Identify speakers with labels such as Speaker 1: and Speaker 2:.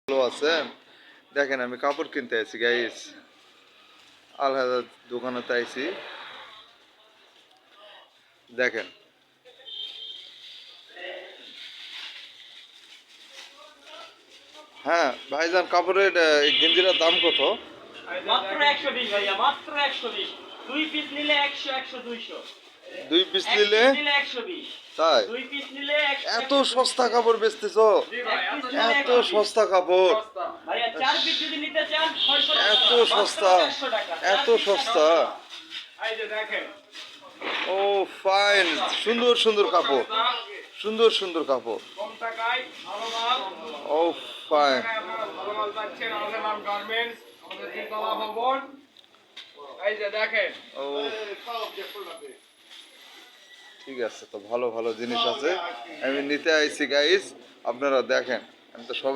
Speaker 1: ভালো আছেন? দেখেন আমি কাপড় কিনতে আইছি গাইস। আল হায়াত দোকানেতে আইছি। দেখেন। হ্যাঁ, ভাইজান কাপড়ের গেঞ্জিটার দাম কত?
Speaker 2: মাত্র 120 ভাইয়া, মাত্র 120। 2 পিস নিলে 100 100 200।
Speaker 1: 2 পিস
Speaker 2: 1
Speaker 1: নিলে?
Speaker 2: পিস নিলে 120।
Speaker 1: তাই?
Speaker 2: 2 পিস নিলে 100
Speaker 1: এত
Speaker 2: 100
Speaker 1: সস্তা
Speaker 2: 200।
Speaker 1: কাপড় বেচতেছো?
Speaker 2: জি ভাই,
Speaker 1: এত সস্তা কাপড়?
Speaker 2: ভাইয়া 4 পিস যদি নিতে চান 600 টাকা।
Speaker 1: এত
Speaker 2: মাত্র
Speaker 1: সস্তা?
Speaker 2: 400 টাকা।
Speaker 1: এত সস্তা?
Speaker 2: এই যে দেখেন।
Speaker 1: ও ফাইন, সুন্দর সুন্দর কাপড়, সুন্দর সুন্দর কাপড়।
Speaker 2: কম টাকায় ভালো মাল।
Speaker 1: ও ফাইন।
Speaker 2: আপনারা ভালো মাল পাচ্ছেন। আমাদের নাম গার্মেন্টস, আমাদের তিনতলা ভবন। এই যে দেখেন।
Speaker 1: ও ঠিক আছে, তো ভালো ভালো জিনিস আছে, আমি নিতে আইছি গাইস। আপনারা দেখেন, আমি তো সব